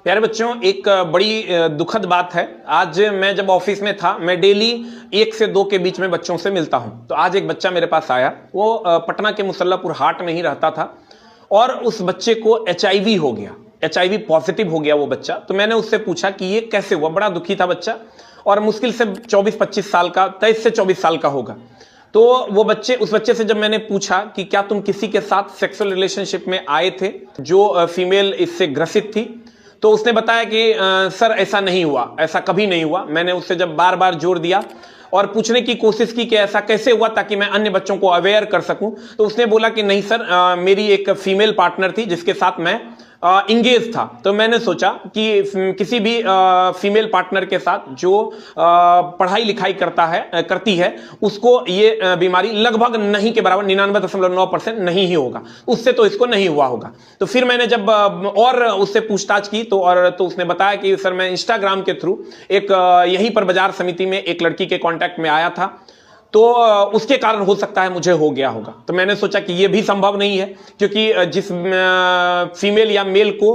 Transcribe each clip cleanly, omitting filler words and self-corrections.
प्यारे बच्चों, एक बड़ी दुखद बात है। आज मैं जब ऑफिस में था, मैं डेली 1 से 2 के बीच में बच्चों से मिलता हूं। तो आज एक बच्चा मेरे पास आया। वो पटना के मुसल्लापुर हाट में ही रहता था और उस बच्चे को HIV हो गया, HIV पॉजिटिव हो गया वो बच्चा। तो मैंने उससे पूछा कि ये कैसे हुआ। बड़ा दुखी था बच्चा और मुश्किल से 24-25 साल का, 23 से 24 साल का होगा। तो उस बच्चे से जब मैंने पूछा कि क्या तुम किसी के साथ सेक्सुअल रिलेशनशिप में आए थे जो फीमेल इससे ग्रसित थी, तो उसने बताया कि सर ऐसा नहीं हुआ, ऐसा कभी नहीं हुआ। मैंने उससे जब बार बार जोर दिया और पूछने की कोशिश की कि ऐसा कैसे हुआ ताकि मैं अन्य बच्चों को अवेयर कर सकूं, तो उसने बोला कि नहीं सर, मेरी एक फीमेल पार्टनर थी जिसके साथ मैं इंगेज था। तो मैंने सोचा कि किसी भी फीमेल पार्टनर के साथ जो पढ़ाई लिखाई करती है उसको ये बीमारी लगभग नहीं के बराबर 99.9% नहीं ही होगा, उससे तो इसको नहीं हुआ होगा। तो फिर मैंने जब और उससे पूछताछ की तो उसने बताया कि सर मैं इंस्टाग्राम के थ्रू एक यहीं पर बाजार समिति में एक लड़की के कांटेक्ट में आया था, तो उसके कारण हो सकता है मुझे हो गया होगा। तो मैंने सोचा कि यह भी संभव नहीं है, क्योंकि जिस फीमेल या मेल को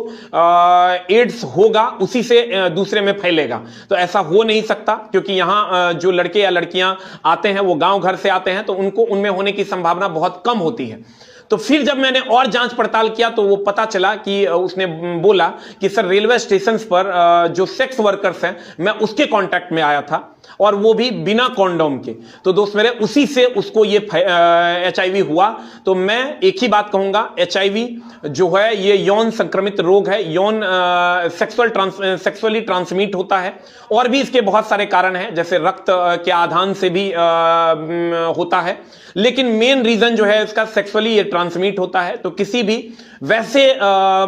एड्स होगा उसी से दूसरे में फैलेगा। तो ऐसा हो नहीं सकता, क्योंकि यहाँ जो लड़के या लड़कियां आते हैं वो गांव घर से आते हैं, तो उनमें होने की संभावना बहुत कम होती है। तो फिर जब मैंने और जांच पड़ताल किया तो वो पता चला कि उसने बोला कि सर रेलवे स्टेशन पर जो सेक्स वर्कर्स हैं, मैं उसके कांटेक्ट में आया था और वो भी बिना कॉन्डोम के। तो दोस्त मेरे, उसी से उसको ये HIV हुआ। तो मैं एक ही बात कहूंगा, HIV जो है ये यौन संक्रमित रोग है, यौन सेक्सुअली ट्रांसमिट होता है। और भी इसके बहुत सारे कारण हैं, जैसे रक्त के आधान से भी होता है, लेकिन मेन रीजन जो है इसका सेक्सुअली ये ट्रांसमिट होता है। तो किसी भी वैसे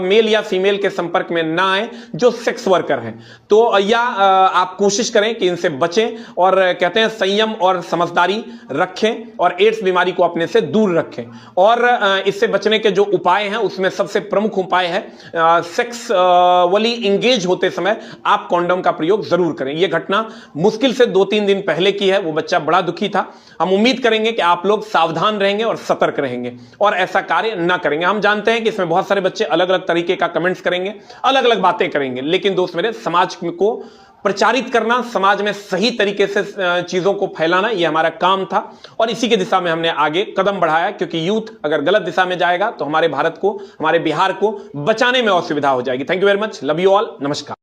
मेल या फीमेल के संपर्क में ना आए जो सेक्स वर्कर हैं। तो या आप कोशिश करें कि इनसे बचें, और कहते हैं संयम और समझदारी रखें और एड्स बीमारी को अपने से दूर रखें। और इससे बचने के जो उपाय हैं उसमें सबसे प्रमुख उपाय है सेक्सुअली इंगेज होते समय आप कॉन्डोम का प्रयोग जरूर करें। यह घटना मुश्किल से 2-3 दिन पहले की है। वो बच्चा बड़ा दुखी था। हम उम्मीद करेंगे कि आप लोग सावधान रहेंगे और सतर्क रहेंगे और ऐसा कार्य ना करेंगे। हम जानते हैं कि इसमें बहुत सारे बच्चे अलग अलग तरीके का कमेंट्स करेंगे, अलग अलग बातें करेंगे, लेकिन दोस्त मेरे, समाज को प्रचारित करना, समाज में सही तरीके से चीजों को फैलाना, यह हमारा काम था और इसी की दिशा में हमने आगे कदम बढ़ाया। क्योंकि यूथ अगर गलत दिशा में जाएगा तो हमारे भारत को, हमारे बिहार को बचाने में असुविधा हो जाएगी। Thank you very much, love you all, नमस्कार।